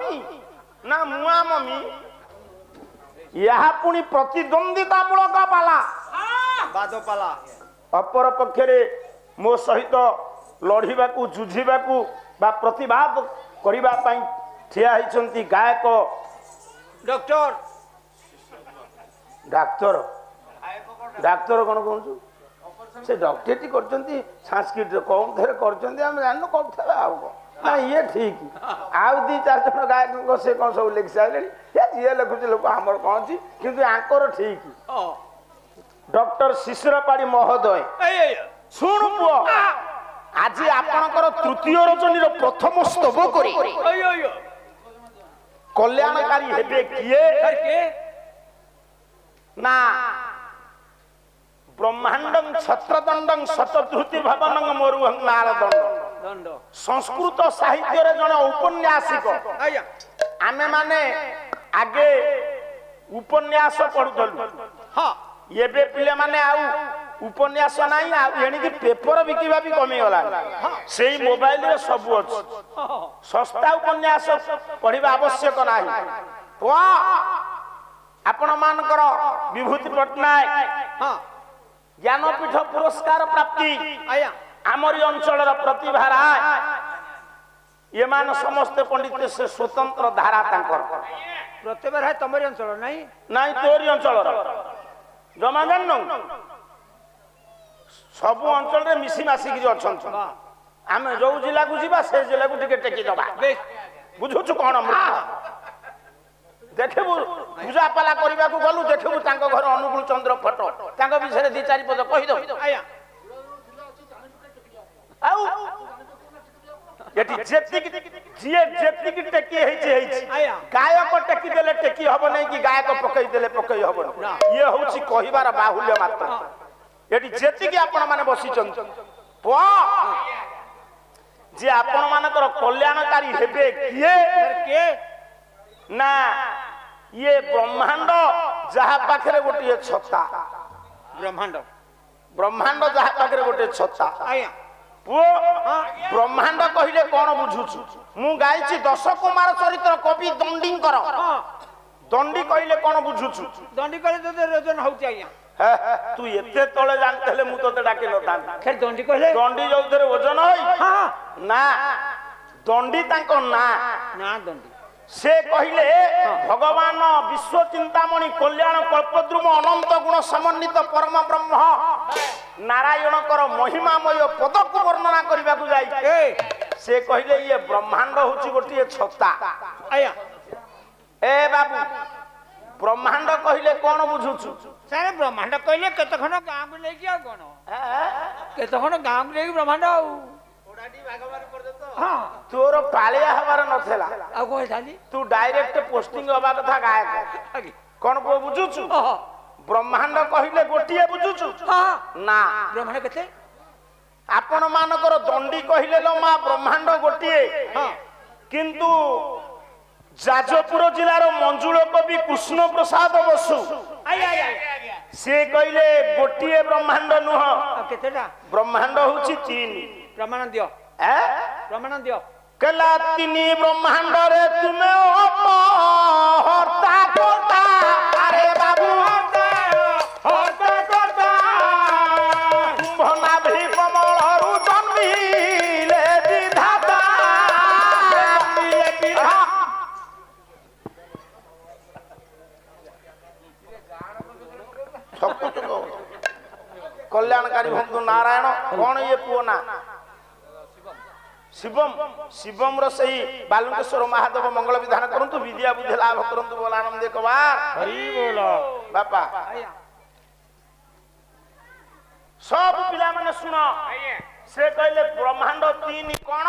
Mummy ना मुआ mummy यह पुणी प्रतिद्वंदिता मूलक पाला बाद पाला अपर पक्षरे मो सहित लड़िबाकू जुझिबाकू बा प्रतिवाद करिबा पई ठिया हिचंती गायक डॉक्टर डाक्तर डाक्तर कौन कहूँ से डॉक्टरटी करचंती संस्कृत कौन थे करचंती हम जान कौन थे आउ ना ये ठीक आउ दी चार जन गायक से कौन सब लिखि सारे ये लिखुचे लोक आमर कौन अच्छी किंतु आंकर ठीक डॉक्टर शिशिरपाड़ी महोदय शुणु पुओ आज आपणकर तृतीय रजनी प्रथम स्तव करी कल्याणकारी हेबे किए ना ब्रह्मांडं छत्रदंडं शतधृति भवनं मरुहं नारदंड संस्कृत साहित्य रे जन उपन्यासिक आमे माने आगे उपन्यास पढुथलु हां एबे पिले माने आउ उपन्यास नाही आ एणिकी पेपर बिकिबा भी कमी गला सेही मोबाइल रे सब अछि सस्ता उपन्यास पढिबा आवश्यक नाही पुआ आपण मानकर विभूति पटनायक हां ज्ञानपीठ पुरस्कार प्राप्ति आमरी अंचल प्रतिभा राय ये मान समस्त पंडित से स्वतंत्र धारा तांकर प्रतिभा राय तमरी अंचल नहीं नहीं तोरी अंचल जमा जान सब अंचल रे मिसी मासिक जो अछन आमे जो जिला को जीवा से जिला को टिके टेकी दबा बुझुछु कोन देखबु पूजा पाला करबा को गलु देखबु तांको घर अनुकूल चंद्र फोटो तांको विषय दि चारि पद कहि दो आया आउ एटी जेती की टेकी हेछि गायक टेकी देले टेकी हबो नै कि गायक पकई देले पकई हबो ये होछि कहिबार बाहुल्य मात्र एटी जेती की आपण माने बसी चंद पो जे आपण मानकर कल्याणकारी हेबे किए ना ये ब्रह्मांड जहा पाखरे गोटे छत्ता ब्रह्मांड ब्रह्मांड जहा पाखरे गोटे छत्ता आया पो ब्रह्मांड कहिले कोन बुझुछु मु गाइछि 10 कुमार चरित्र कवि दंडीकर दंडी कहिले कोन बुझुछु दंडी कहिले तो रोजन होउछि आया तू एते तळे जानतले मु तोते डाके नता खेर दंडी कहिले दंडी जोथरे वजन होई हां ना दंडी तांको ना ना दंडी से कहिले भगवान विश्व चिंतामणि कल्याण कल्पद्रुम अनंत गुण समन्वित परम ब्रह्म नारायणकर महिमामय पद को वर्णना करबा को जाई से कहिले ये ब्रह्मांड होची गोटिए छत्ता आया ए बाबू ब्रह्मांड कहिले कोन बुझुछु सारे ब्रह्मांड कहिले केते खन गाम को लेकी आ कोन केते खन गाम लेकी ब्रह्मांड आ ओडाडी भागवान पर्यंत हां तोर पालिया हमार नथेला आ कोइ थाली तू डायरेक्ट पोस्टिंग होबा कथा गायक कोन को बुझुछु ब्रह्मांड कहिले गोटिए बुझुछु हां ना ब्रह्मांड केते आपण मानकर दंडी कहिले लो मा ब्रह्मांड गोटिए हां किंतु जाजपुर जिलार मंजुल कवि कृष्ण प्रसाद बसु से कहिले गोटिए ब्रह्मांड नुह केतेटा ब्रह्मांड होछि 3 प्रमाण दियो प्रमाण दियो कला 3 ब्रह्मांड रे तुमे हरता कोता अरे बाबू हरता कोता कुंभना भी कमलरु जन्मिले विधाता सब कुछ कल्याणकारी बंधु नारायण कौन ये पुओ ना शिवम शिवम रो सही बालुकेश्वर महादेव मंगल विधान करंतु विद्या बुद्धि लाभ करंतु बोल आनंद कुमार हरि बोल बापा सब पिला माने सुनो से कहले ब्रह्मांड 3 कोन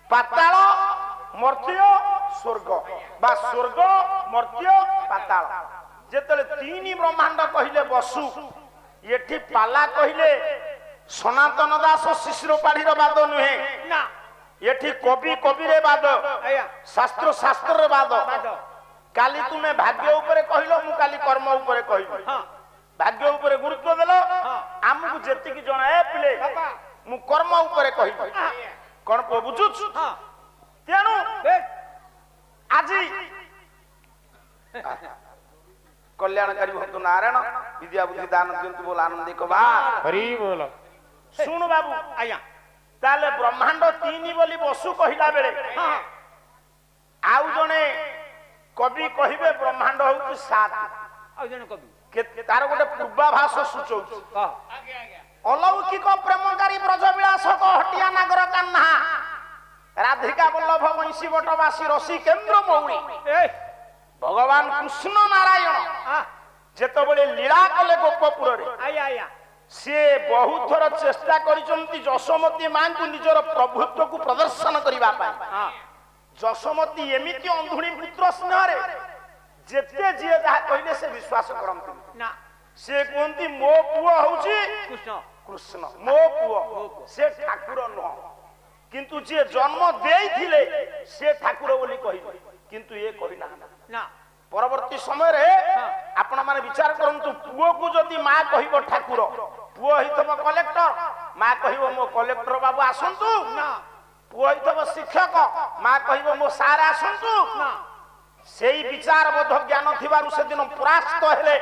पाताल मर्त्य स्वर्ग बा स्वर्ग मर्त्य पाताल जेतले 3 ब्रह्मांड कहिले बसु एठी पाला कहिले सनातन दास शिशिरपाड़ी रो बाद नुहे ना एठी कवि कवि रे बाद शास्त्र शास्त्र रे बाद काली तुमे भाग्य ऊपर कहिलो मु काली कर्म ऊपर कहिलो हां भाग्य ऊपर गुरुत्व देलो हमकु जेति की जणा ए पिले मु कर्म ऊपर कहिलो कोन को बुझुछ हां ତେଣୁ ଆଜି କଲ୍ୟାଣକାରୀ ହୁଅନ୍ତୁ ନାରାୟଣ ବିଦ୍ୟା ବୁଦ୍ଧି ଦାନ ଦିଅନ୍ତୁ ବୋଲ ଆନନ୍ଦିକ ବା ହରି ବୋଲ। ଶୁଣୁ ବାବୁ ଆଜ୍ଞା ତାହେଲେ ବ୍ରହ୍ମାଣ୍ଡ 3 ବୋଲି ବସୁ କହିଲା ବେଳେ ଆଉ ଜଣେ କବି କହିବେ ବ୍ରହ୍ମାଣ୍ଡ ହଉଛି 7। ଆଉ ଜଣେ କବି ତାର ଗୋଟେ ପୂର୍ବାଭାସ ସୂଚଉଛି অলৌকিক প্রেমকারী ব্রজবিলাস হটিয়া নাগর কান্না রাধিকা বল্লভ বংশী বটবাসী রসি কেন্দ্র মৌড়ি ভগবান কৃষ্ণ নারায়ণ যেতবে লীলা কলে গোপপুরে সে বহু থর চেষ্টা করেছেন যশোমতী মাଙ୍କୁ নিজের প্রভুত্বକୁ প্রদর্শন করিবা পাই। যশোমতী এমিতি অন্ধুণী পুত্র স্নেহরে যেতে যে যাহা কইলে সে বিশ্বাস করନ୍ତି না। সে কোনটি মো পুଅ হଉଛି কৃষ্ণ কৃষ্ণ মো পুଅ সে ঠাকুর নহ কিন্তু যে জন্ম দেইଥିଲେ সে ঠাকুর বলি কহিবে কিন্তু এ করি না। পরবর্তী সময়ে আপন মানে বিচার করন্তু পুଅକୁ যদি মা কহিব ঠাকুর পুଅ হইতব কলেক্টর মা কহিব মো কলেক্টর বাবু আসন্তু না। পুଅ হইতব শিক্ষক মা কহিব মো সার আসন্তু না। সেই বিচার বোধ জ্ঞান থিবারু সেদিন পরাস্ত হেলে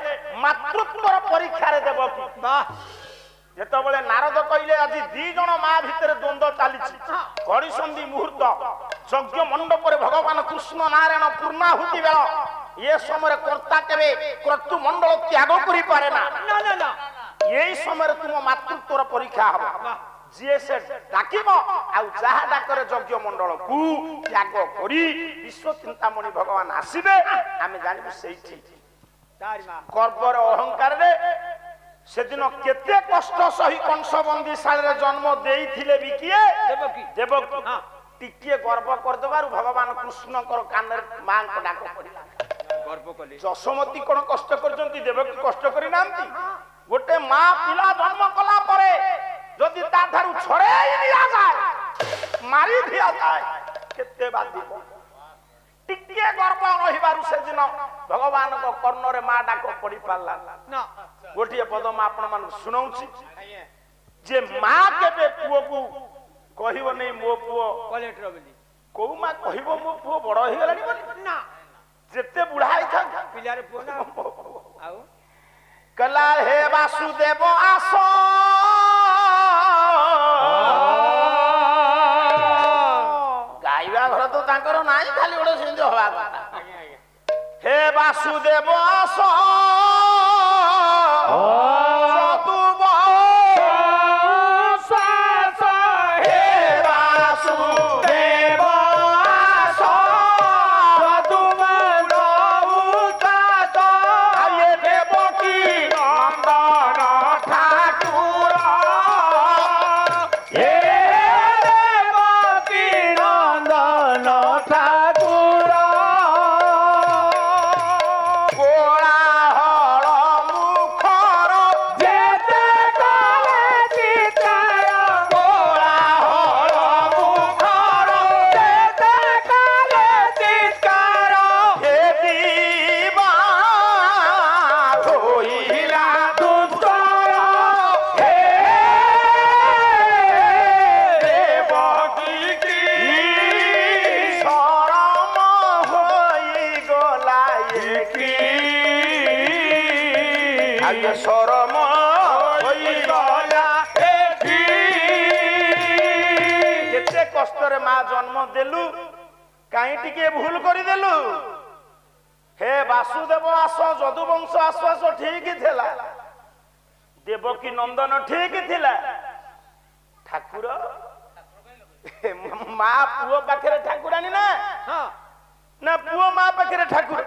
মাতৃত্বর পরীক্ষার দেব কি যেতবে নারদ কইলে আজি 2 জন মা ভিতরে দ্বন্দ্ব চালিছি ঘড়িসন্ধি মুহূর্ত যজ্ঞ মণ্ডপরে ভগবান কৃষ্ণ নারায়ণ পূর্ণাহুতি বেল এ সময় কর্তা কেবে ক্রতু মণ্ডল ত্যাগ করি পারে না। এই সময় তুম মাতৃত্বর পরীক্ষা হবে যে সে ডাকিব আউ যাহা ডাকরে যজ্ঞ মণ্ডল কু ত্যাগ করি বিশ্ব চিন্তামণি ভগবান আসিবে আমি জানিবু সেইটি গর্বর অহংকারে সেদিন কেতে কষ্ট সহি কংস বন্দিশালে জন্ম দেইଥିଲେ বি কিয়ে দেবকী টিকিয়ে গর্ব করদেবারু ভগবান কৃষ্ণଙ୍କର কানের মাଙ୍କ ডাক পড়িলা গর্ব কলে। যশোমতী কোন কষ্ট করছন্তি দেবকী কষ্ট করি নান্তি। গোটে মা পিলা জন্ম কলা পরে যদি তা ধারু ছড়াই দিয়া যায় মারি দিয়া যায় কেতে বাদিব টিকিয়ে গর্ব রহিবারু সেদিন ভগবানଙ୍କ কর্ণরে মা ডাক পড়ি পারলা না। গোটিয়ে পদ মা আপন মান শুনাউছি যে মা কেবে পুଅକୁ কহিব নাই মো পুଅ কলেক্টর বলি কোউ মা কহিব মো পুଅ বড় হই গলানি বলি না। যেতে বুঢ়া হইছা পিলারে পুଅ না আউ কলা হে বাসুদেব আস গাইবা ঘর তো তাঙ্কর নাই খালি ওড়ে সেndi হবা কথা হে বাসুদেব আস কষ্টরে মা জন্ম দেলু কাই টিকে ভুল করে দেলু হে বাসুদেব আস যদুবংশ আশ্বাস ঠিক থিলা দেবকী নন্দন ঠিক থিলা ঠাকুর মা পুଅ পাখরে ঠাকুরানী না না পুଅ মা পাখরে ঠাকুর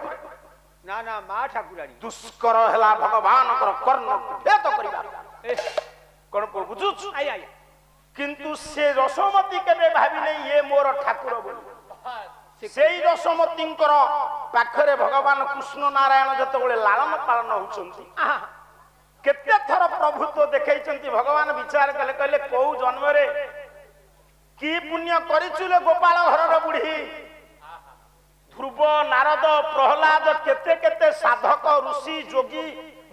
না না মা ঠাকুরানী দুষ্কর হেলা ভগবানଙ୍କର কর্ণ ভেদ করিবা কোন বুঝুছ কিন্তু সে যশোমতী কেবে ভাবিলে ইয়ে মোর ঠাকুর বলি সেই যশোমতীଙ୍କର পাখরে ভগবান কৃষ্ণ নারায়ণ যেতବେଳେ লালন পালন হউଛନ୍ତି কেতে থর প্রভুত্ব দেখাইଛନ୍ତି ভগবান বিচার কলে কইলে কোউ জন্মরে কি পুণ্য করিছুলে গোপাল ঘরর বুঢ়ী ধ্রুব নারদ প্রহ্লাদ কেতে কেতে সাধক ঋষি যোগী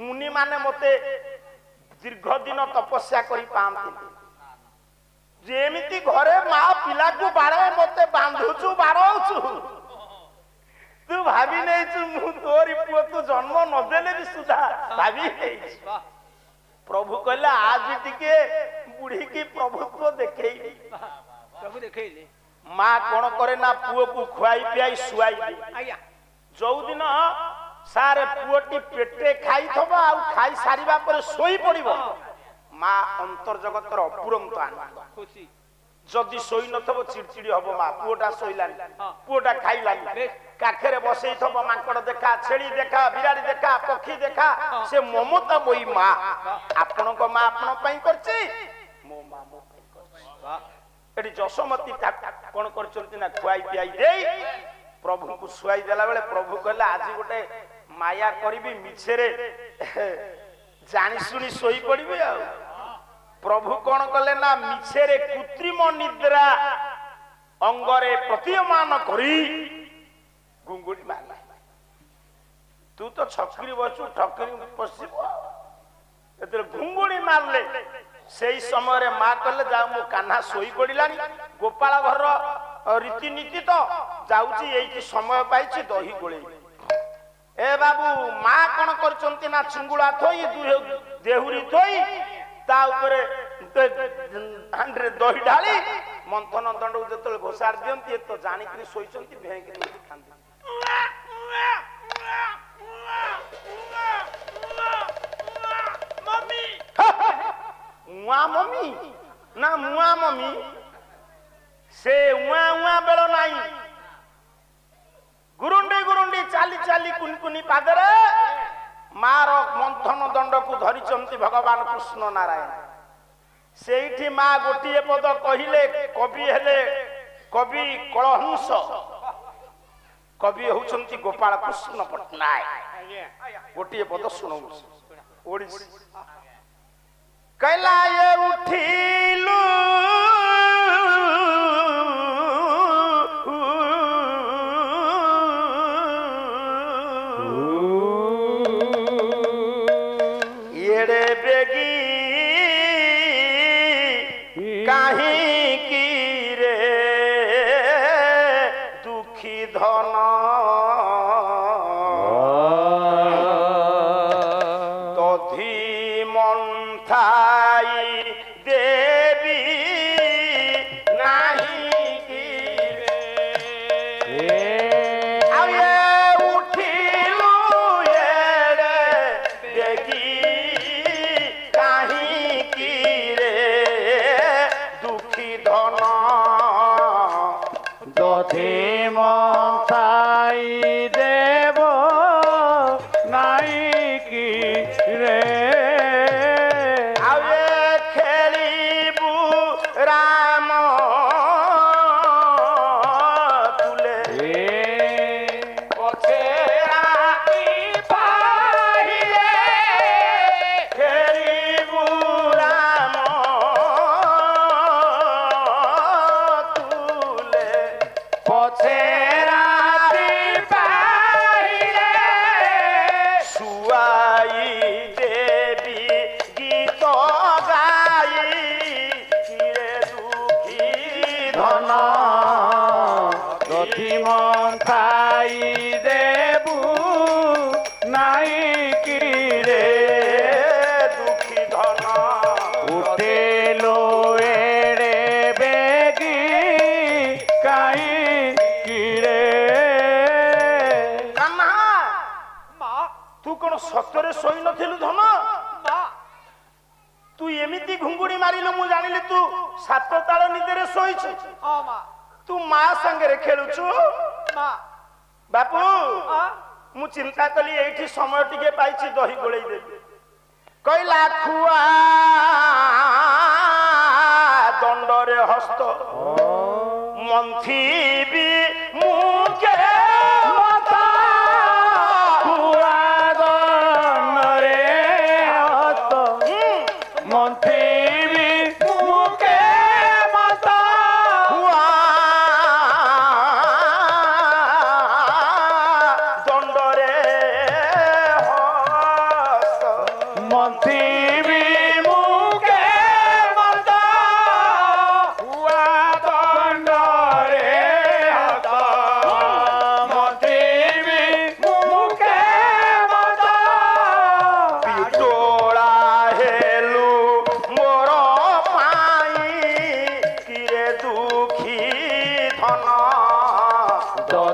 মুনি মানে মতে দীর্ঘ দিন তপস্যা করি পাঁতি जेमिति घरे माँ पिला को बाड़े मते बांधुचु बाड़ौचु तू भाभी नहीं छु मु तोरी पुओ तू जन्म न देले भी सुधा भाभी नहीं प्रभु कहला आज टिके बुढ़ी की प्रभुत्व देखेई प्रभु देखेइले माँ कोन करे ना पुओ को खुआई पियाई सुआई आज्ञा जो दिन सारे पुओटी पेटे खाई थबा आ खाई सारिबा पर सोई पड़िबो माँ अंतर जगतर अपुरंत आनंद खुशी जदि सोई नथबो चिड़चिड़ी हबो माँ पुओटा सोइलानी पुओटा खाइलानी काखेरे बसई थबो मांकड़ देखा छेड़ी देखा बिराड़ी देखा पक्षी देखा से ममता बोई माँ आपण को माँ आपण पई करछि मो माँ मो पई करछि वाह एडी जसमती कोन करचंती ना खुआई पियाई देई प्रभु को सुआई देला बेले प्रभु कहला आज गोटे माया करबी मिछेरे जानी सुनी सोई पड़िबे आ प्रभु कौन कले ना मिछेरे कृत्रिम निद्रा अंगरे प्रतीयमान करी गुंगुड़ी मारला तू तो छकरी बसु ठकरी पसिबो एते गुंगुड़ी मारले सेई समय रे मां कहले जा मो कान्हा सोई पड़िलानी गोपाल घर रीति नीति तो जाउची एई समय पाइची दही गोळे ए बाबू मां कोन करचंती ना चिंगुळा थोई देहुरी थोई ता ऊपरे हांडरे दही ढाली मंथन दंड जतले घोसार दियंती तो जानि कि सोइचंती भेंके खांती मम्मी उआ मम्मी ना मुआ मम्मी से उआ उआ बेलो नाही गुरुंडी गुरुंडी चाली चाली कुनकुनी पादरे मार मंथन दंड को धरिचंती भगवान कृष्ण नारायण सेठी माँ गोटे पद कहिले कवि हेले कवि कलहंस कवि होचंती गोपाल कृष्ण पटनायक गोटे पद सुनौ ओडिसी कैला ये उठिलु सतरे सोई नथिलु धन तू एमिति घुंगुड़ी मारिलु मु जानिली तू सात ताल निदेरे सोईछु हां मां तू मां संगे रे खेलुछु मां बापू मु चिंता कली एठी समय टिके पाइछि दही गोळई देबी कइला खुआ दंडरे हस्त मंथीबी मुके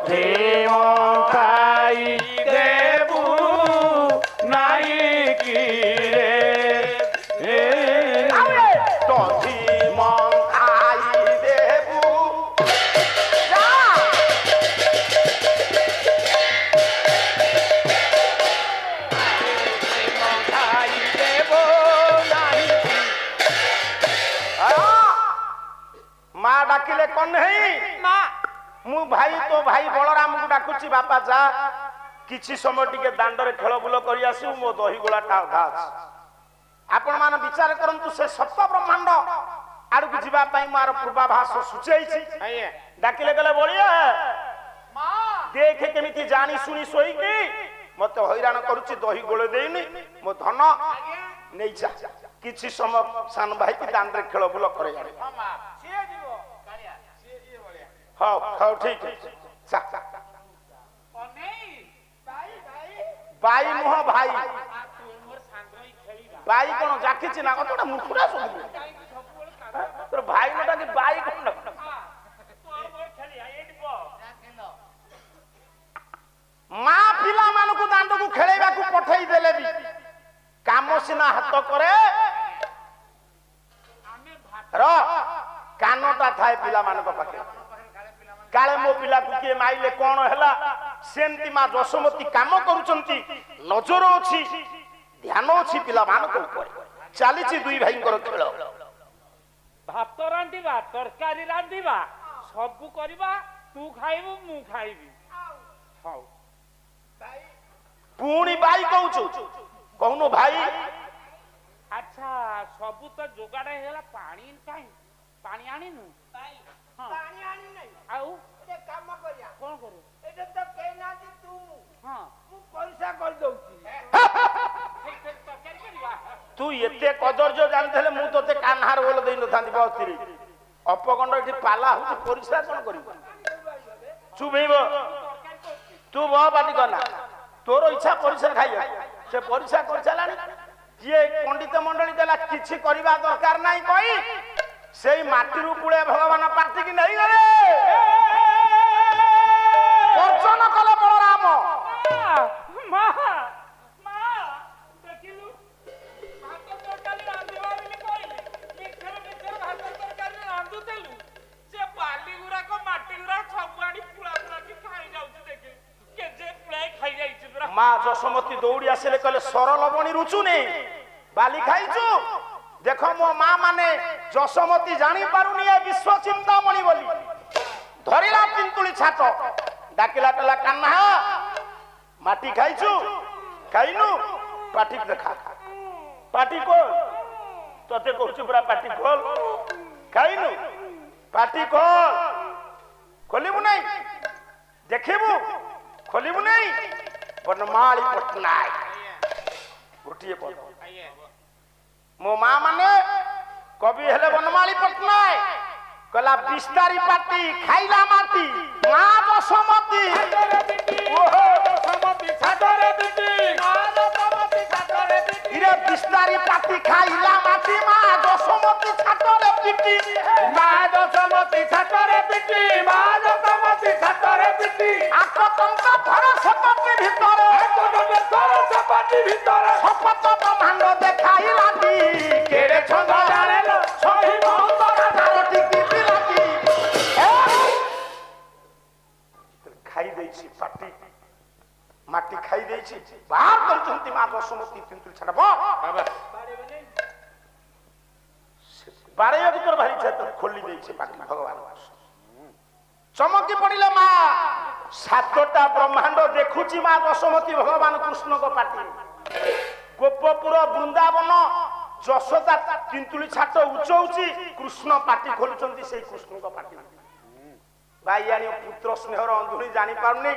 ଦଧିମ ଖାଇ ଦେବୁ ନାଇଁ କି ରେ ଦଧିମ ଖାଇ ଦେବୁ ଯା ଖାଇ ଦେବ ନାହିଁ ମା ଡାକିଲେ କହ୍ନେଇ ମା ମୁଁ ଭାଇ ତୋ ଭାଇ ବଳରାମକୁ ଡାକୁଛି ବାପା ଯା କିଛି ସମୟ ଟିକେ ଦାଣ୍ଡରେ ଖେଳ ବୁଲ କରି ଆସିବୁ ମୋ ଦହିଗୋଳାଟା ଅଧା ଅଛି ଆପଣ ମାନେ ବିଚାର କରନ୍ତୁ ସେ ସପ୍ତ ବ୍ରହ୍ମାଣ୍ଡ ଆଡକୁ ଯିବା ପାଇଁ ମୋର ପୂର୍ବାଭାସ ସୂଚେଇଛି ଡାକିଲେ ଗଲେ ବଳିଆ ଦେଖେ କେମିତି ଜାଣି ଶୁଣି ଶୋଇକି ମତେ ହଇରାଣ କରୁଛି ଦହି ଗୋଳେ ଦେଇନି ମୋ ଧନ ନେଇଯା କିଛି ସମୟ ସାନ ଭାଇକି ଦାଣ୍ଡରେ ଖେଳ ବୁଲ କରି ଆଣେ ହଉ ହଉ ଠିକ ବାଇ ନୁହଁ ଭାଇ ବାଇ କଣ ଜାକିଛି ନା କଣ ମୁଖୁରା ସବୁ ତୋର ଭାଇ ନଟା କି ବାଇ କଣ ମା ପିଲାମାନଙ୍କୁ ଦାଣ୍ଡକୁ ଖେଳେଇବାକୁ ପଠେଇ ଦେଲେ ବି କାମ ସିନା ହାତ କରେ ର କାନଟା ଥାଏ ପିଲାମାନଙ୍କ ପାଖରେ କାଳେ ମୋ ପିଲାକୁ କିଏ ମାଇଲେ କଣ ହେଲା ସେମିତି ମା ଯଶୋମତୀ କାମ କରୁଛନ୍ତି ନଜର ଅଛି ଧ୍ୟାନ ଅଛି ପିଲାମାନଙ୍କ ଉପରେ ଚାଲିଛି ଦୁଇ ଭାଇଙ୍କର ଖେଳ ଭାତ ରାନ୍ଧିବା ତରକାରୀ ରାନ୍ଧିବା ସବୁ କରିବା ତୁ ଖାଇବୁ ମୁଁ ଖାଇବି ହଉ ପୁଣି ଭାଇ କହୁଛୁ କହୁନୁ ଭାଇ ଆଚ୍ଛା ସବୁ ତ ଯୋଗାଡ଼ ହେଇଗଲା ପାଣି କାହିଁ ପାଣି ଆଣିନୁ ପାଣି ଆଣି ନାହିଁ ଆଉ ଗୋଟେ କାମ କରିବା କଣ କରିବୁ ଏଇଟା ତ କେହି ନାହାନ୍ତି ତୁ ହଁ ମୁଁ ପଇସା କରିଦଉଛି ତରକାରୀ କରିବା ତୁ ଏତେ କଦର୍ଯ୍ୟ ଜାଣିଥିଲେ ମୁଁ ତୋତେ କାନ୍ହାର ବୋଲ ଦେଇନଥାନ୍ତି ବସ୍ତିରେ ଅପଗଣ୍ଡ ଏଠି ପାଲା ହଉଛି ପରିସ୍ରା କଣ କରିବୁ ଚୁଭେଇବ ତୁ ବହ ପାଟି କନା ତୋର ଇଚ୍ଛା ପରିସ୍ରା ଖାଇବ ସେ ପରିସ୍ରା କରିସାରିଲାଣି ଯିଏ ପଣ୍ଡିତ ମଣ୍ଡଳୀ ଦେଲା କିଛି କରିବା ଦରକାର ନାହିଁ କହି ସେଇ ମାଟିରୁ ପୁଳେ ଭଗବାନ ପାଟିକି ନେଇଗଲେ ବର୍ଜନ କଲେ ବଳରାମ ମା ମା ଦେଖିଲୁ ଭାତ ତରକାରୀ ରାନ୍ଧିବା ବୋଲି କହିଲି ମିଠରେ ଭାତ ତରକାରୀ ରାନ୍ଧୁଥିଲୁ ସେ ବାଲି ଗୁରାକ ମାଟି ଗୁରାକ ସବୁ ଆଣି ପୁଳା ପୁଳାକି ଖାଇ ଯାଉଛି ଦେଖି କେଜେ ପୁଳାଏ ଖାଇ ଯାଇଛି ପୁରା ମା ଯଶୋମତୀ ଦୌଡ଼ି ଆସିଲେ କହିଲେ ସରଲବଣୀ ରୁଚୁନି ବାଲି ଖାଇଛୁ ଦେଖ ମୋ ମା ମାନେ ଯଶୋମତୀ ଜାଣି ପାରୁନି ଏ ବିଶ୍ଵ ଚିନ୍ତାମଣି ବୋଲି ଧରିଲା ପିନ୍ତୁଳି ଛାଟ ଡାକିଲା କହିଲା କାହ୍ନା ମାଟି ଖାଇଛୁ ଖାଇନୁ ପାଟି ଦେଖା ପାଟି ଖୋଲ ତତେ କହୁଛୁ ପୁରା ପାଟି ଖୋଲ ଖାଇନୁ ପାଟି ଖୋଲ ଖୋଲିବୁ ନାଇଁ ଦେଖିବୁ ଖୋଲିବୁ ନାଇଁ ବନମାଳି ପଟ୍ଟନାୟକ ଗୋଟିଏ ପଦ ମୋ ମା ମାନେ କବି ହେଲେ ବନମାଳି ପଟ୍ଟନାୟକ କହିଲା ବିସ୍ତାରୀ ପାଟି ଖାଇଲା ମାଟି ମା ଯଶୋମତୀ ଇରେ ବିସ୍ତାରୀ ପାଟି ଖାଇଲା ମାଟି ମା ଯଶୋମତୀ ଛାତରେ ପିଟି ମା ଯଶୋମତୀ ଛାତରେ ପିଟି ମା ଯଶୋମତୀ ଛାତରେ ପିଟି ଆକ ଟଙ୍କା ଧର ସେପତି ଭିତରେ ଶପଥ ବ୍ରହ୍ମାଣ୍ଡ ଦେଖାଇଲା କେଡେ ଛନ୍ଦ ଜାଣେଲୋ ସହି ମହନ୍ତରା ନାରଟି ପିଲାଟି ଖାଇ ଦେଇଛି ପାଟି ମାଟି ଖାଇ ଦେଇଛି ବାହାର କରିଛନ୍ତି ମା ଯଶୋମତୀ ପିନ୍ତୁଳି ଛାଡ ବାଡେଇବାକୁ ତୋର ଭାରି ଇଚ୍ଛା ଖୋଲି ଦେଇଛି ପାଟି ଭଗବାନ ଚମକି ପଡିଲେ ମା ସାତଟା ବ୍ରହ୍ମାଣ୍ଡ ଦେଖୁଛି ମା ଯଶୋମତୀ ଭଗବାନ କୃଷ୍ଣଙ୍କ ପାଟି ଗୋପପୁର ବୃନ୍ଦାବନ ଯଶୋଦା ପିନ୍ତୁଳି ଛାଟ ଉଚ୍ଚଉଛି କୃଷ୍ଣ ପାଟି ଖୋଲୁଛନ୍ତି ସେଇ କୃଷ୍ଣଙ୍କ ପାଟି ବାଇଆଣୀ ପୁତ୍ର ସ୍ନେହର ଅନ୍ଧୁଣି ଜାଣି ପାରୁନି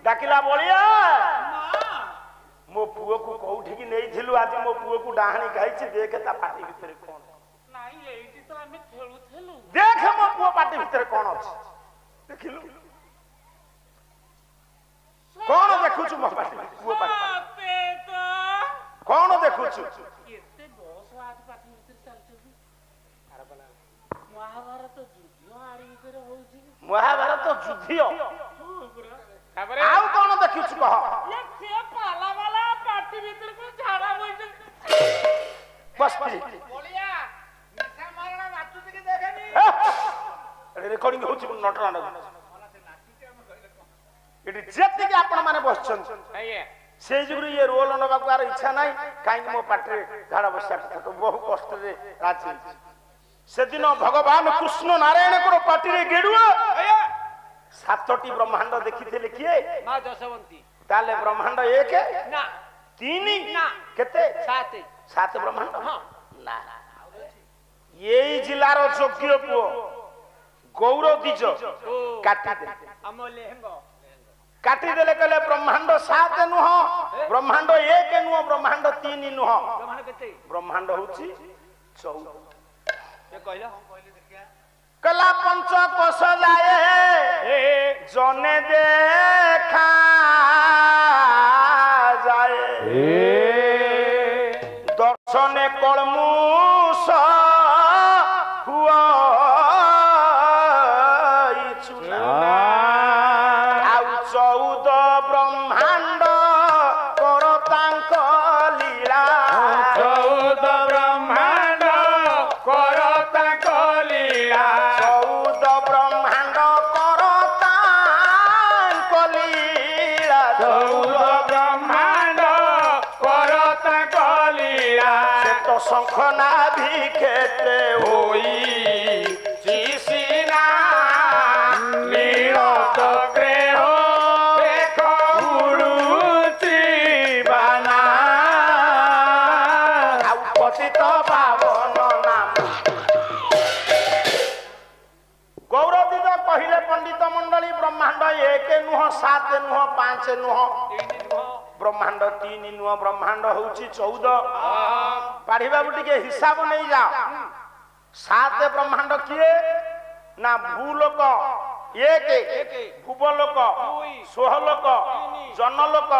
ଡାକିଲା ବଳିଆ ମୋ ପୁଅକୁ କୋଉଠିକି ନେଇଥିଲୁ ଆଜି ମୋ ପୁଅକୁ ଡାହାଣୀ ଖାଇଛି ଦେଖେ ତା ପାଟି ଭିତରେ କଣ ନାଇଁ ଏଇଠି ତ ଆମେ ଖେଳୁଥିଲୁ ଦେଖେ ମୋ ପୁଅ ପାଟି ଭିତରେ କଣ ଅଛି ଦେଖିଲୁ କଣ ଦେଖୁଛୁ ମୋ ପାଟି ପୁଅ ପାଟି କଣ ଦେଖୁଛୁ ଏତେ 10 ଆଠ ପାଟି ଭିତରେ ଚାଲିଛନ୍ତି ମହାଭାରତ ଯୁଦ୍ଧ ଆରି ଭିତରେ ହଉଛି ମହାଭାରତ ଯୁଦ୍ଧ ତାପରେ ଆଉ କଣ ଦେଖିଛୁ କହ ଏ ସେ ପାଲା ବାଲା ପାଟି ଭିତରକୁ ଝାଡା ବଇଛନ୍ତି ବସ ବଳିଆ ମିଠା ମାରଣା ନାଚୁଛି କି ଦେଖେନି ରେକର୍ଡିଂ ହଉଛି ନଟରାଣ୍ଡ ଏଠି ଯେତିକି ଆପଣ ମାନେ ବସିଛନ୍ତି ଆଜ୍ଞା ସେଇ ଯୁଗରୁ ଇଏ ରୋଲ ନେବାକୁ ଆର ଇଚ୍ଛା ନାହିଁ କାହିଁକି ମୋ ପାଟିରେ ଝାଡା ବସିବା କଥା ତ ବହୁ କଷ୍ଟରେ ରାଜି ହେଇଛି ସେଦିନ ଭଗବାନ କୃଷ୍ଣ ନାରାୟଣଙ୍କର ପାଟିରେ ଗେଡୁଆ ସାତଟି ବ୍ରହ୍ମାଣ୍ଡ ଦେଖିଥିଲେ କିଏ ମା ଯଶୋବନ୍ତୀ ତାହେଲେ ବ୍ରହ୍ମାଣ୍ଡ ଏକ ନା ତିନି ନା କେତେ ସାତ ସାତ ବ୍ରହ୍ମାଣ୍ଡ ନା ଏଇ ଜିଲ୍ଲାର ଯୋଗ୍ୟ ପୁଅ ଗୌର ଦ୍ୱିଜ କାଟିଦେଲେ ଆମ ଲେହେଙ୍ଗ କାଟିଦେଲେ କହିଲେ ବ୍ରହ୍ମାଣ୍ଡ ସାତ ନୁହ ବ୍ରହ୍ମାଣ୍ଡ ଏକ ନୁହ ବ୍ରହ୍ମାଣ୍ଡ ତିନି ନୁହ ତମର କେତେ ବ୍ରହ୍ମାଣ୍ଡ ହଉଛି 14 ଏ କହିଲ କଲା ପଞ୍ଚ କୋଶ ଯାଏ ଜନେ ଦେଖା ଯାଏ ଦର୍ଶନେ କଳମୁଷ ହୁଅ ଆଉ 14 ବ୍ରହ୍ମାଣ୍ଡ କର ତାଙ୍କ ଲୀଳା 14 ବ୍ରହ୍ମାଣ୍ଡ କର ତାଙ୍କ ଲୀଳା 14 ବ୍ରହ୍ମାଣ୍ଡ କର ତାଙ୍କ ଲୀଳା 14 ବ୍ରହ୍ମାଣ୍ଡ କର ତାଙ୍କ ଲୀଳା ସେ ତ ଶଙ୍ଖ ନାଭି କ୍ଷେତ୍ରେ ହୋଇ ସିନା ନୀଳ ଚକ୍ରେ ହୋ ଦେଖ ଉଡୁଛି ବାନା ଆଉ ପତିତ ପାବନ ନାମ ଗୌରଦୀଜ କହିଲେ ପଣ୍ଡିତ ମଣ୍ଡଳୀ ବ୍ରହ୍ମାଣ୍ଡ ଏକ ନୁହ ସାତ ନୁହ ପାଞ୍ଚ ନୁହ ବ୍ରହ୍ମାଣ୍ଡ ତିନି ନୁହ ବ୍ରହ୍ମାଣ୍ଡ ହଉଛି 14 ପାଢିବାକୁ ଟିକେ ହିସାବ ନେଇଯାଅ ସାତ ବ୍ରହ୍ମାଣ୍ଡ କିଏ ନା ଭୂଲୋକ ଏକ ଭୁବଲୋକ ସ୍ୱହଲୋକ ଜନଲୋକ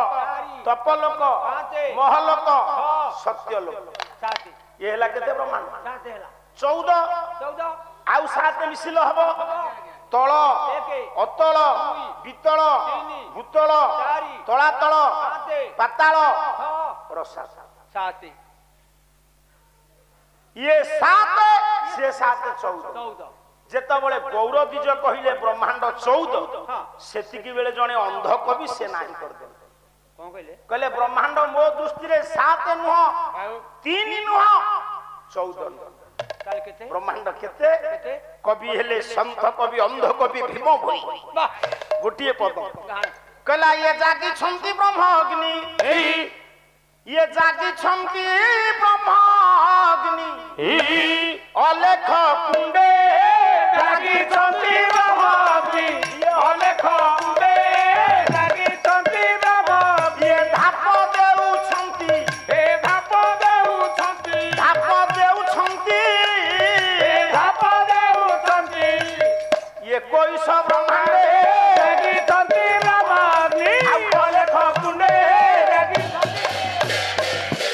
ତପଲୋକ ମହଲୋକ ସତ୍ୟଲୋକ ସାତ ଇଏ ହେଲା କେତେ ବ୍ରହ୍ମାଣ୍ଡ ସାତ ହେଲା 14 14 ଆଉ ସାତ ମିଶିଲେ ହବ ତଳ ଅତଳ ବିତଳ ଭୂତଳ ତଳାତଳ ପାତାଳ ରସାତଳ ସାତ ଇଏ ସାତ ସେ ସାତ 14 14 ଯେତେବେଳେ ଗୌର ଦ୍ୱିଜ କହିଲେ ବ୍ରହ୍ମାଣ୍ଡ 14 ସେତିକି ବେଳେ ଜଣେ ଅନ୍ଧ କବି ସେ ନାହିଁ କରିଦେଲେ କଣ କହିଲେ କହିଲେ ବ୍ରହ୍ମାଣ୍ଡ ମୋ ଦୃଷ୍ଟିରେ ସାତ ନୁହ ତିନି ନୁହ 14 ନୁହ ତାହେଲେ କେତେ ବ୍ରହ୍ମାଣ୍ଡ କେତେ କେତେ କବି ହେଲେ ସନ୍ଥ କବି ଅନ୍ଧ କବି ଭୀମ ଭୋଇ ବାহ ଗୋଟିଏ ପଦ ଗାଁ କହିଲା ଇଏ ଜାଗିଛନ୍ତି ବ୍ରହ୍ମ ଅଗ୍ନି ଇଏ ଜାଗିଛନ୍ତି ବ୍ରହ୍ମ ଅଗ୍ନି ଅଲେଖ କୁଣ୍ଡେ ଲାଗିଛନ୍ତି ବ୍ରହ୍ମ ଅଗ୍ନି ଅଲେଖ କୁଣ୍ଡେ ଲାଗିଛନ୍ତି ବ୍ରହ୍ମ ଇଏ ଧାପ ଦେଉଛନ୍ତି ହେ ଧାପ ଦେଉଛନ୍ତି ଧାପ ଦେଉଛନ୍ତି ହେ ଧାପ ଦେଉଛନ୍ତି 21 ବ୍ରହ୍ମାଣ୍ଡେ ଲାଗିଛନ୍ତି ବ୍ରହ୍ମ ଅଗ୍ନି ଅଲେଖ କୁଣ୍ଡେ ଲାଗିଛନ୍ତି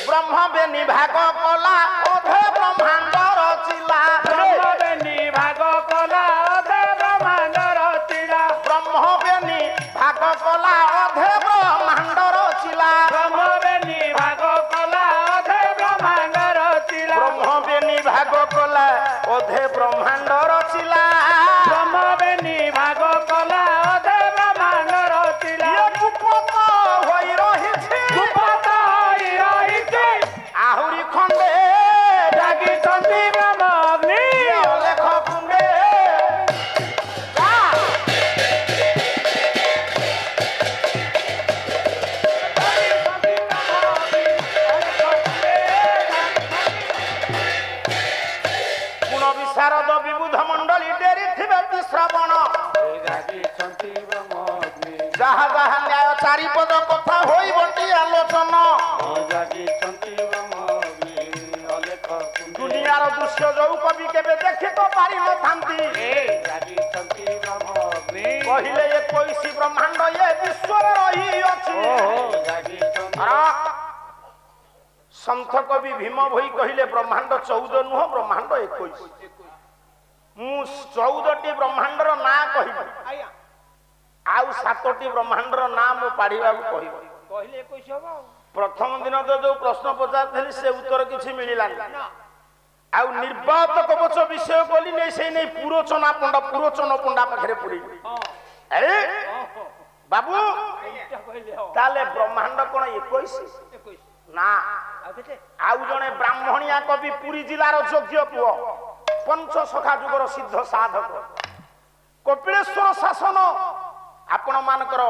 ବ୍ରହ୍ମ ବେନି ଭାଗ କଲା ଅଧେ ବ୍ରହ୍ମାଣ୍ଡ ରଚିଲା ବ୍ରହ୍ମ ବେନି ଭାଗ କଲା ଅଧେ ବ୍ରହ୍ମାଣ୍ଡ ରଚିଲା ବ୍ରହ୍ମ ବେନି ଭାଗ କଲା ଅଧେ ବ୍ରହ୍ମାଣ୍ଡ ରଚିଲା ବ୍ରହ୍ମ ବେନି ଭାଗ କଲା ଅଧେ ବ୍ରହ୍ମାଣ୍ଡ ରଚିଲା ବ୍ରହ୍ମ ବେନି ଭାଗ କଲା ଅଧେ ବ୍ରହ୍ମାଣ୍ଡ ରଚିଲା ବ୍ରହ୍ମ ବେନି ଭାଗ କଲା ଅଧେ ବ୍ରହ୍ମାଣ୍ଡ ରଚିଲା ଇଏ କୁପତ ହୋଇ ରହିଛି କୁପତ ହୋଇ ରହିଛି ଆହୁରି ଖଣ୍ଡେ ଲାଗିଛନ୍ତି ବ୍ରହ୍ମ ଅଗ୍ନି ଅଲେଖ କୁଣ୍ଡେ ଗୁଣ ବିଶାରଦ ବିବୁଧ ମଣ୍ଡଳୀ ଡେରି ଥିବେ ଶ୍ରବଣ ଲାଗିଛନ୍ତି ବ୍ରହ୍ମ ଅଗ୍ନି ଯାହା ଯାହା ନ୍ୟାୟ ଚାରିପଦ କଥା ହୋଇବଟି ଆଲୋଚନା ଲାଗିଛନ୍ତି ବ୍ରହ୍ମ ଅଗ୍ନି ଅଲେଖ ଦୁନିଆର ଦୃଶ୍ୟ ଯୋଉ କବି କେବେ ଦେଖି ତ ପାରିନଥାନ୍ତି ଲାଗିଛନ୍ତି ବ୍ରହ୍ମ ଅଗ୍ନି କହିଲେ 21 ବ୍ରହ୍ମାଣ୍ଡ ଏ ବିଶ୍ୱରେ ରହିଅଛି ସନ୍ଥ କବି ଭୀମ ଭୋଇ କହିଲେ ବ୍ରହ୍ମାଣ୍ଡ 14 ନୁହଁ ବ୍ରହ୍ମାଣ୍ଡ 21 ମୁଁ 14ଟି ବ୍ରହ୍ମାଣ୍ଡର ନାଁ କହିବି ଆଜ୍ଞା ଆଉ 7ଟି ବ୍ରହ୍ମାଣ୍ଡର ନାଁ ମୁଁ ପାଢିବାକୁ କହିବି କହିଲେ 21 ହବ ଆଉ ପ୍ରଥମ ଦିନ ତ ଯୋଉ ପ୍ରଶ୍ନ ପଚାରିଥିଲି ସେ ଉତ୍ତର କିଛି ମିଳିଲାନି ଆଉ ନିର୍ବାତ କବଚ ବିଷୟ କହିଲି ନେଇ ସେଇ ନେଇ ପୁରୋଚନ ପଣ୍ଡା ପାଖରେ ପୁରେଇବି ଆରେ ବାବୁ ତାହେଲେ ବ୍ରହ୍ମାଣ୍ଡ କଣ 21 ନା ଆଉ ଜଣେ ବ୍ରାହ୍ମଣିଆ କବି ପୁରୀ ଜିଲ୍ଲାର ଯୋଗ୍ୟ ପୁଅ ପଞ୍ଚ ସଖା ଯୁଗର ସିଦ୍ଧ ସାଧକ କପିଳେଶ୍ୱର ଶାସନ ଆପଣ ମାନଙ୍କର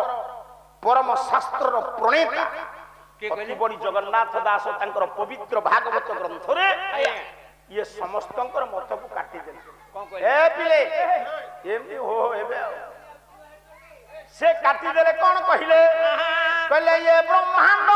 ପରମ ଶାସ୍ତ୍ରର ପ୍ରଣେତା ଅତି ବଡି ଜଗନ୍ନାଥ ଦାସ ତାଙ୍କର ପବିତ୍ର ଭାଗବତ ଗ୍ରନ୍ଥରେ ଇଏ ସମସ୍ତଙ୍କର ମତକୁ କାଟିଦେଲେ ଏ ପିଲେ ଏମିତି ହୋ ଏବେ ଆଉ ସେ କାଟିଦେଲେ କଣ କହିଲେ କହିଲେ ଇଏ ବ୍ରହ୍ମାଣ୍ଡ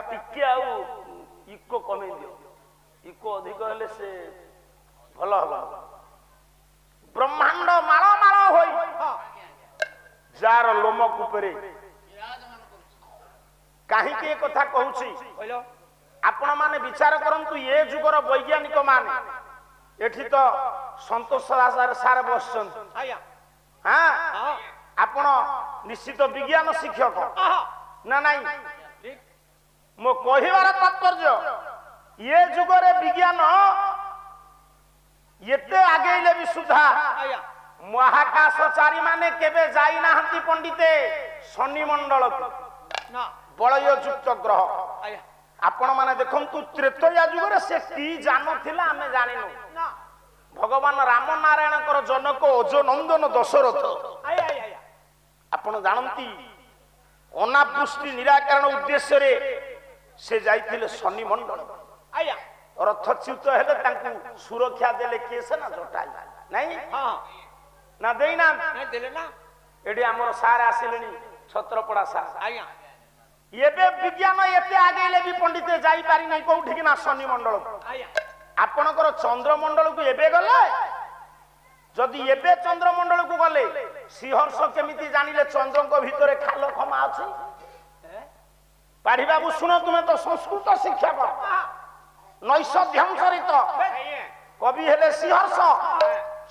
ଟିକେ ଆଉ ଇକୋ କମେଇ ଦିଅ ଇକୋ ଅଧିକ ହେଲେ ସେ ଭଲ ହବ ବ୍ରହ୍ମାଣ୍ଡ ମାଳ ମାଳ ହୋଇ ଯାର ଲୋମ କୂପରେ କାହିଁକି ଏ କଥା କହୁଛି ଆପଣ ମାନେ ବିଚାର କରନ୍ତୁ ଏ ଯୁଗର ବୈଜ୍ଞାନିକ ମାନେ ଏଠି ତ ସନ୍ତୋଷ ସାର୍ ବସିଛନ୍ତି ହଁ ଆପଣ ନିଶ୍ଚିତ ବିଜ୍ଞାନ ଶିକ୍ଷକ ନା ନାଇଁ ମୋ କହିବାର ତାତ୍ପର୍ଯ୍ୟ ଏ ଯୁଗରେ ବିଜ୍ଞାନ ଏତେ ଆଗେଇଲେ ବି ସୁଦ୍ଧା ମହାକାଶଚାରୀ ମାନେ କେବେ ଯାଇନାହାନ୍ତି ପଣ୍ଡିତେ ଶନି ମଣ୍ଡଳକୁ ବଳୟଯୁକ୍ତ ଗ୍ରହ ଆପଣ ମାନେ ଦେଖନ୍ତୁ ତ୍ରେତୟା ଯୁଗରେ ସେ କି ଜାଣୁଥିଲା ଆମେ ଜାଣିନୁ ଭଗବାନ ରାମ ନାରାୟଣଙ୍କର ଜନକ ଅଜନନ୍ଦନ ଦଶରଥ ଆପଣ ଜାଣନ୍ତି ଅନାବୃଷ୍ଟି ନିରାକରଣ ଉଦ୍ଦେଶ୍ୟରେ ସେ ଯାଇଥିଲେ ଶନି ମଣ୍ଡଳ ରଥଚ୍ୟୁତ ହେଲେ ତାଙ୍କୁ ସୁରକ୍ଷା ଦେଲେ କିଏ ସେ ନା ଜଟାୟୁ ନାଇଁ ନା ଦେଇନା ଏଠି ଆମର ସାର୍ ଆସିଲେଣି ଛତ୍ରପଡା ସାର୍ ଏବେ ବିଜ୍ଞାନ ଏତେ ଆଗେଇଲେ ବି ପଣ୍ଡିତ ଯାଇପାରିନି କୋଉଠିକି ନା ଶନି ମଣ୍ଡଳକୁ ଆପଣଙ୍କର ଚନ୍ଦ୍ରମଣ୍ଡଳକୁ ଏବେ ଗଲେ ଯଦି ଏବେ ଚନ୍ଦ୍ରମଣ୍ଡଳକୁ ଗଲେ ଶ୍ରୀହର୍ଷ କେମିତି ଜାଣିଲେ ଚନ୍ଦ୍ରଙ୍କ ଭିତରେ ଖାଲ ଖମା ଅଛି ପାଢିବାବୁ ଶୁଣ ତୁମେ ତ ସଂସ୍କୃତ ଶିକ୍ଷକ ନୈଷଧ୍ୟଂସରିତ କବି ହେଲେ ଶ୍ରୀହର୍ଷ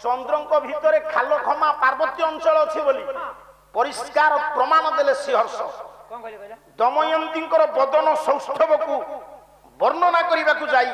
ଚନ୍ଦ୍ରଙ୍କ ଭିତରେ ଖାଲ ଖମା ପାର୍ବତ୍ୟ ଅଞ୍ଚଳ ଅଛି ବୋଲି ପରିଷ୍କାର ପ୍ରମାଣ ଦେଲେ ଶ୍ରୀହର୍ଷ ଦମୟନ୍ତୀଙ୍କର ବଦନ ସୌଷ୍ଠବକୁ ବର୍ଣ୍ଣନା କରିବାକୁ ଯାଇ